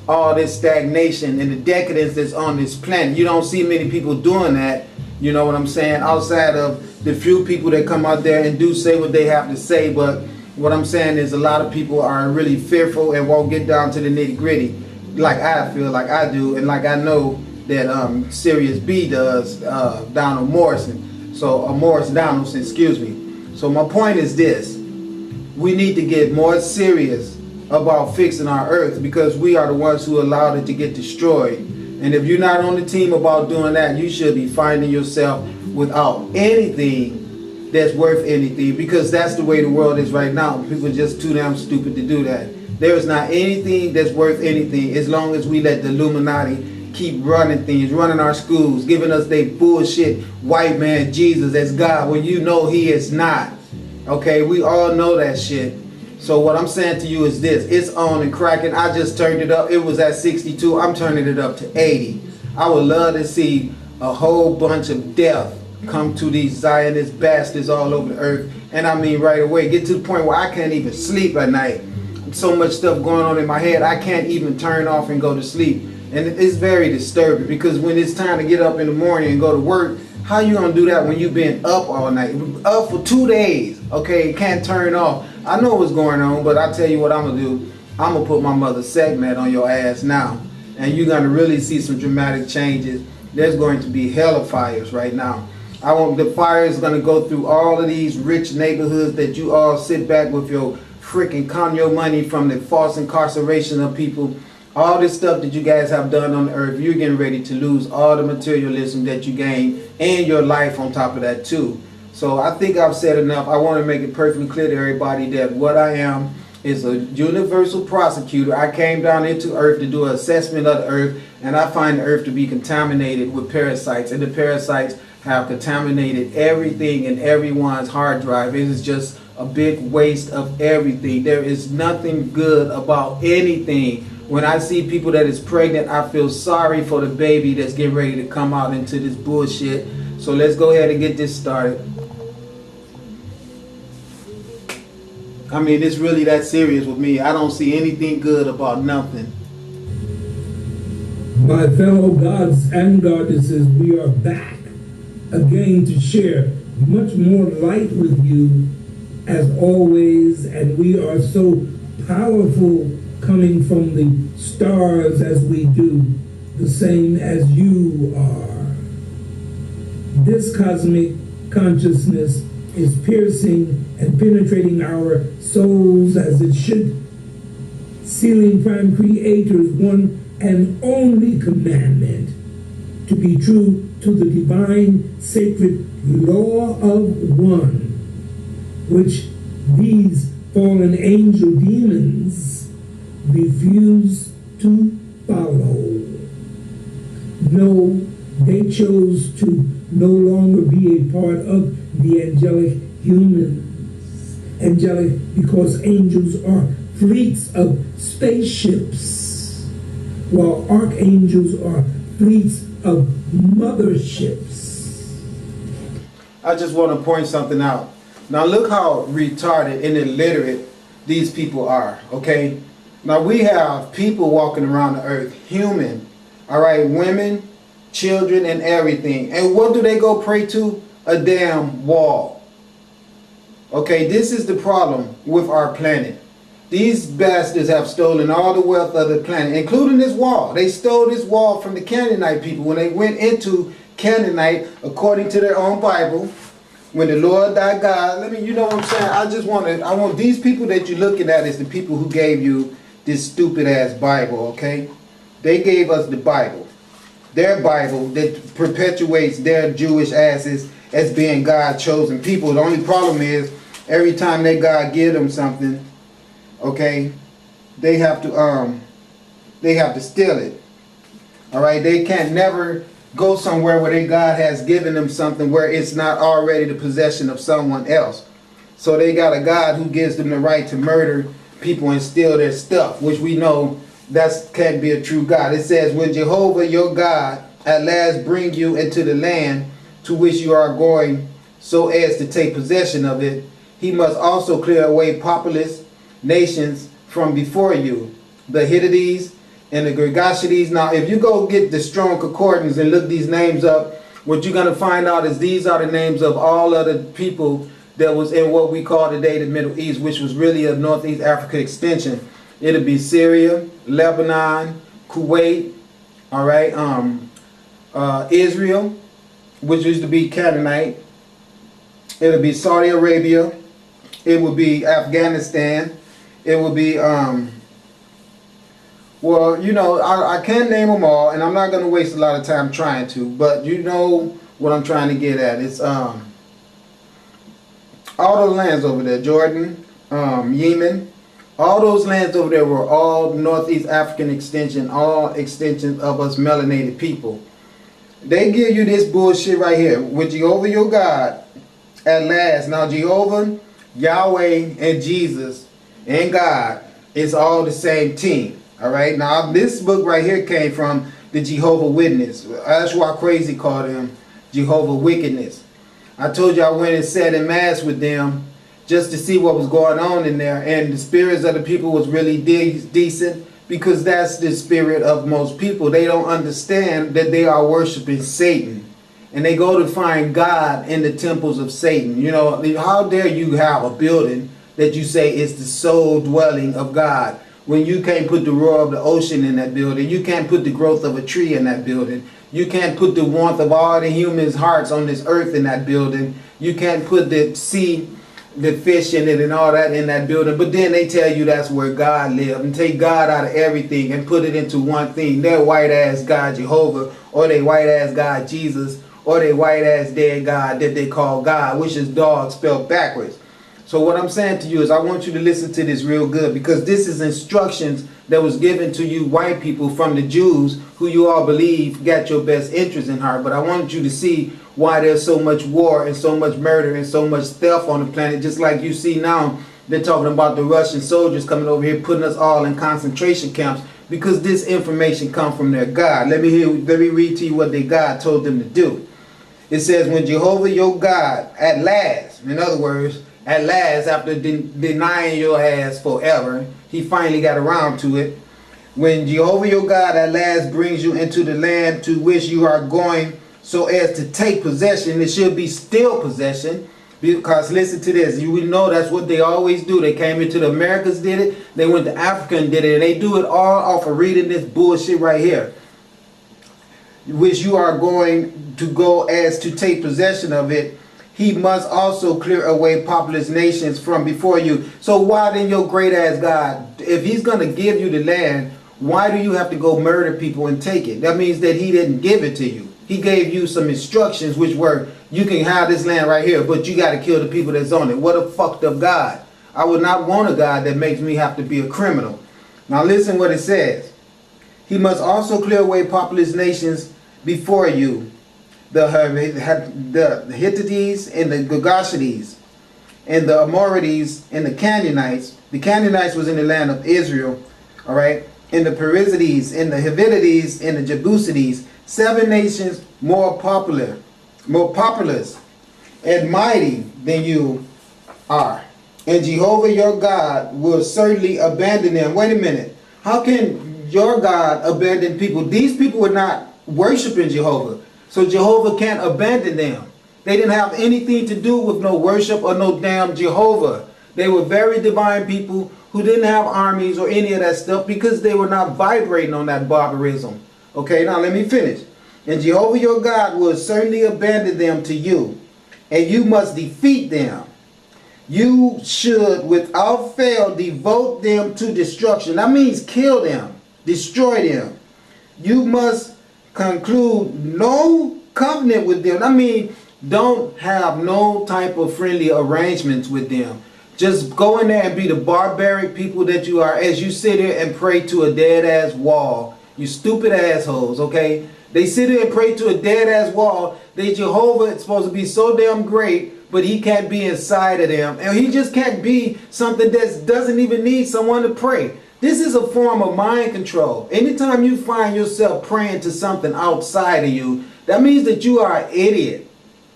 all this stagnation and the decadence that's on this planet. You don't see many people doing that, you know what I'm saying, outside of the few people that come out there and do say what they have to say. But what I'm saying is a lot of people are really fearful and won't get down to the nitty gritty like I feel like I do, and like I know that Sirius B does, Donald Morrison. So Morris Donaldson, excuse me. So my point is this: we need to get more serious about fixing our earth, because we are the ones who allowed it to get destroyed. And if you're not on the team about doing that, you should be finding yourself without anything that's worth anything, because that's the way the world is right now. People are just too damn stupid to do that. There is not anything that's worth anything as long as we let the Illuminati keep running things, running our schools, giving us they bullshit white man Jesus as God when you know he is not. Okay, we all know that shit. So what I'm saying to you is this: it's on and cracking. I just turned it up. It was at 62. I'm turning it up to 80. I would love to see a whole bunch of death come to these Zionist bastards all over the earth. And I mean right away. Get to the point where I can't even sleep at night. So much stuff going on in my head, I can't even turn off and go to sleep. And it's very disturbing, because when it's time to get up in the morning and go to work, how you gonna do that when you've been up all night? Up for 2 days, okay? Can't turn off. I know what's going on, but I tell you what I'm gonna do. I'm gonna put my mother's segment on your ass now, and you're gonna really see some dramatic changes. There's going to be hella fires right now. The fire is gonna go through all of these rich neighborhoods that you all sit back with your freaking conyo money from the false incarceration of people. All this stuff that you guys have done on the earth, you're getting ready to lose all the materialism that you gained and your life on top of that too. So I think I've said enough. I want to make it perfectly clear to everybody that what I am is a universal prosecutor. I came down into earth to do an assessment of the earth, and I find the earth to be contaminated with parasites, and the parasites have contaminated everything in everyone's hard drive. It is just a big waste of everything. There is nothing good about anything. When I see people that is pregnant, I feel sorry for the baby that's getting ready to come out into this bullshit. So let's go ahead and get this started. I mean, it's really that serious with me. I don't see anything good about nothing. My fellow gods and goddesses, we are back again to share much more light with you as always, and we are so powerful coming from the stars as we do, the same as you are. This cosmic consciousness is piercing and penetrating our souls as it should, sealing Prime Creator's one and only commandment to be true to the divine sacred law of one, which these fallen angel demons refuse to follow. No, they chose to no longer be a part of the angelic humans. Angelic because angels are fleets of spaceships, while archangels are fleets of motherships. I just want to point something out. Now look how retarded and illiterate these people are, okay? Now we have people walking around the earth, human, all right, women, children, and everything. And what do they go pray to? A damn wall. Okay, this is the problem with our planet. These bastards have stolen all the wealth of the planet, including this wall. They stole this wall from the Canaanite people when they went into Canaanite, according to their own Bible. When the Lord thy God, you know what I'm saying? I want these people that you're looking at is the people who gave you this stupid ass Bible, okay? They gave us the Bible. Their Bible that perpetuates their Jewish asses as being God chosen people. The only problem is every time they God give them something, okay, they have to steal it. All right, they can't never go somewhere where God has given them something where it's not already the possession of someone else. So they got a God who gives them the right to murder people and steal their stuff, which we know that can't be a true God. It says, when Jehovah your God at last bring you into the land to which you are going so as to take possession of it, he must also clear away populous nations from before you, the Hittites, and the Girgashites. Now, if you go get the Strong Concordance and look these names up, what you're going to find out is these are the names of all of the people that was in what we call today the Middle East, which was really a Northeast Africa extension. It'll be Syria, Lebanon, Kuwait, all right, Israel, which used to be Canaanite. It'll be Saudi Arabia. It will be Afghanistan. It will be, well, you know, I can't name them all, and I'm not going to waste a lot of time trying to, but you know what I'm trying to get at. It's all those lands over there, Jordan, Yemen, all those lands over there were all Northeast African extension, all extensions of us melanated people. They give you this bullshit right here, with Jehovah your God at last. Now Jehovah, Yahweh, and Jesus, and God, it's all the same team. All right, now this book right here came from the Jehovah Witness. That's why Crazy called them Jehovah Wickedness. I told you I went and sat in mass with them just to see what was going on in there, and the spirits of the people was really decent, because that's the spirit of most people. They don't understand that they are worshiping Satan, and they go to find God in the temples of Satan. You know, how dare you have a building that you say is the sole dwelling of God, when you can't put the roar of the ocean in that building, you can't put the growth of a tree in that building, you can't put the warmth of all the humans' hearts on this earth in that building, you can't put the sea, the fish in it and all that in that building. But then they tell you that's where God lived, and take God out of everything and put it into one thing. Their white ass God Jehovah, or they white ass God Jesus, or they white ass dead God that they call God, which is dog spelled backwards. So what I'm saying to you is I want you to listen to this real good, because this is instructions that was given to you white people from the Jews, who you all believe got your best interest in heart. But I want you to see why there's so much war and so much murder and so much theft on the planet. Just like you see now, they're talking about the Russian soldiers coming over here, putting us all in concentration camps, because this information comes from their God. Let me read to you what their God told them to do. It says, when Jehovah your God at last, in other words, at last, after denying your ass forever, he finally got around to it. When Jehovah your God at last brings you into the land to which you are going, so as to take possession, it should be still possession. Because listen to this, you know that's what they always do. They came into the Americas, did it. They went to Africa and did it. And they do it all off of reading this bullshit right here. Which you are going to go as to take possession of it. He must also clear away populous nations from before you. So why then your great ass God, if he's going to give you the land, why do you have to go murder people and take it? That means that he didn't give it to you. He gave you some instructions, which were, you can have this land right here, but you got to kill the people that's on it. What a fucked up God. I would not want a God that makes me have to be a criminal. Now listen what it says. He must also clear away populous nations before you. The Hittites and the Girgashites and the Amorites and the Canaanites. The Canaanites was in the land of Israel, all right, and the Perizzites and the Hivitites and the Jebusites. 7 nations more populous and mighty than you are. And Jehovah your God will certainly abandon them. Wait a minute. How can your God abandon people? These people were not worshiping Jehovah. So Jehovah can't abandon them. They didn't have anything to do with no worship or no damn Jehovah. They were very divine people who didn't have armies or any of that stuff, because they were not vibrating on that barbarism. Okay, now let me finish. And Jehovah your God will certainly abandon them to you, and you must defeat them. You should without fail devote them to destruction. That means kill them, destroy them. You must conclude no covenant with them. I mean, don't have no type of friendly arrangements with them. Just go in there and be the barbaric people that you are, as you sit here and pray to a dead ass wall. You stupid assholes, okay? They sit here and pray to a dead ass wall. They Jehovah is supposed to be so damn great, but he can't be inside of them. And he just can't be something that doesn't even need someone to pray. This is a form of mind control. Anytime you find yourself praying to something outside of you, that means that you are an idiot.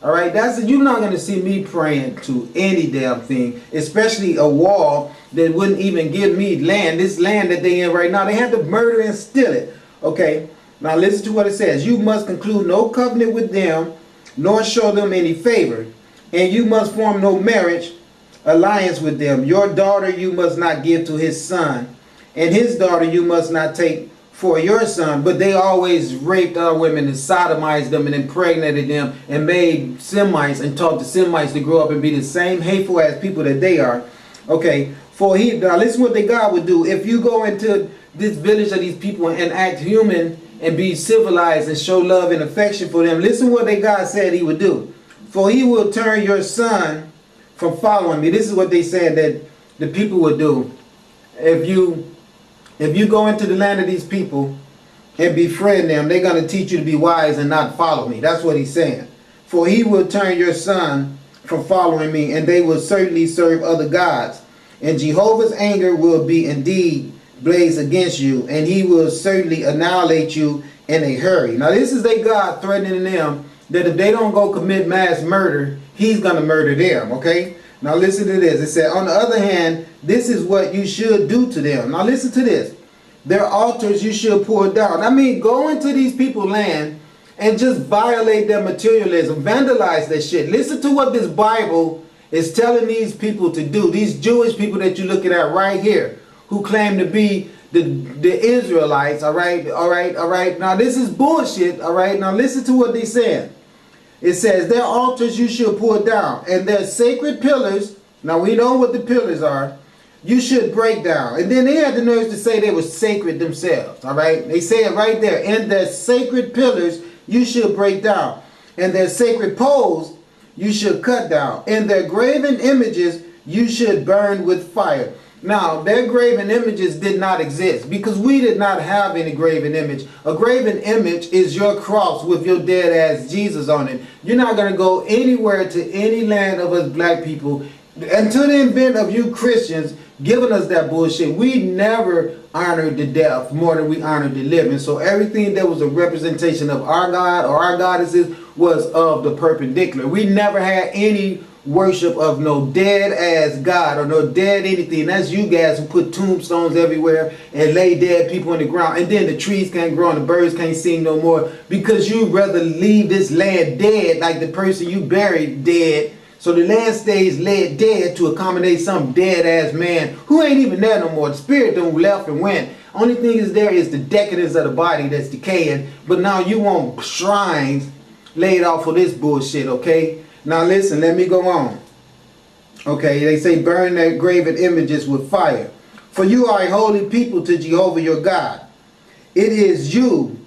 All right, you're not going to see me praying to any damn thing, especially a wall that wouldn't even give me land, this land that they in right now. They had to murder and steal it. Okay, now listen to what it says. You must conclude no covenant with them, nor show them any favor, and you must form no marriage alliance with them. Your daughter you must not give to his son, and his daughter you must not take for your son. But they always raped our women and sodomized them and impregnated them and made Semites and taught the Semites to grow up and be the same hateful as people that they are. Okay, for he, now listen what the God would do. If you go into this village of these people and act human and be civilized and show love and affection for them, listen what they God said he would do. For he will turn your son from following me. This is what they said that the people would do. If you go into the land of these people and befriend them, they're going to teach you to be wise and not follow me. That's what he's saying. For he will turn your son from following me, and they will certainly serve other gods. And Jehovah's anger will be indeed blaze against you, and he will certainly annihilate you in a hurry. Now this is their God threatening them that if they don't go commit mass murder, he's going to murder them. Okay, now listen to this. It said, on the other hand, this is what you should do to them. Now listen to this. Their altars you should pull down. I mean, go into these people's land and just violate their materialism, vandalize that shit. Listen to what this Bible is telling these people to do. These Jewish people that you're looking at right here, who claim to be the Israelites. All right. Now this is bullshit. All right. Now listen to what they said. It says their altars you should pull down, and their sacred pillars. Now we know what the pillars are. You should break down. And then they had the nerve to say they were sacred themselves. All right. They say it right there. And their sacred pillars you should break down, and their sacred poles you should cut down, and their graven images you should burn with fire. Now, their graven images did not exist because we did not have any graven image. A graven image is your cross with your dead ass Jesus on it. You're not going to go anywhere to any land of us black people until the advent of you Christians giving us that bullshit. We never honored the death more than we honored the living. So everything that was a representation of our God or our goddesses was of the perpendicular. We never had any worship of no dead ass God or no dead anything. That's you guys who put tombstones everywhere and lay dead people in the ground, and then the trees can't grow and the birds can't sing no more because you rather leave this land dead like the person you buried dead. So the land stays laid dead to accommodate some dead ass man who ain't even there no more. The spirit done left and went. Only thing is there is the decadence of the body that's decaying. But now you want shrines laid out for this bullshit, okay? Now listen, let me go on. Okay, they say burn their graven images with fire. For you are a holy people to Jehovah your God. It is you,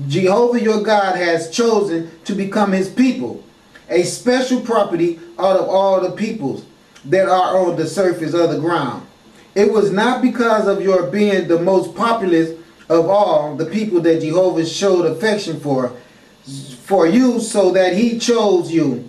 Jehovah your God has chosen to become his people, a special property out of all the peoples that are on the surface of the ground. It was not because of your being the most populous of all the people that Jehovah showed affection for you, so that he chose you.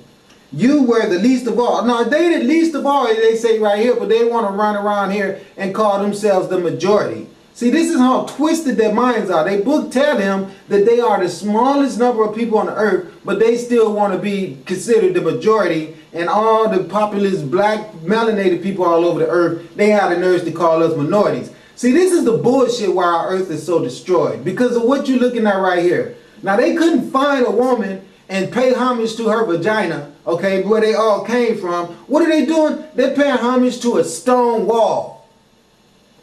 You were the least of all. Now they the least of all, they say right here, but they want to run around here and call themselves the majority. See, this is how twisted their minds are. They book tell them that they are the smallest number of people on the earth, but they still want to be considered the majority, and all the populous black melanated people all over the earth, they have the nerves to call us minorities. See, this is the bullshit why our earth is so destroyed, because of what you're looking at right here. Now, they couldn't find a woman and pay homage to her vagina, okay, where they all came from. What are they doing? They're paying homage to a stone wall.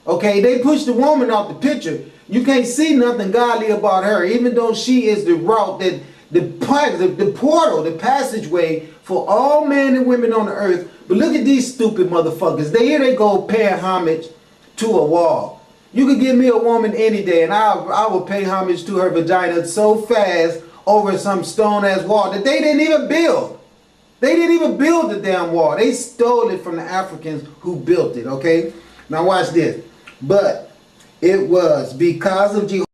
Okay, they pushed the woman off the picture. You can't see nothing godly about her, even though she is the route, that the portal, the passageway for all men and women on the earth. But look at these stupid motherfuckers. Here they go paying homage to a wall. You could give me a woman any day, and I will pay homage to her vagina so fast over some stone-ass wall that they didn't even build. They didn't even build the damn wall. They stole it from the Africans who built it, okay? Now watch this. But it was because of Jehovah.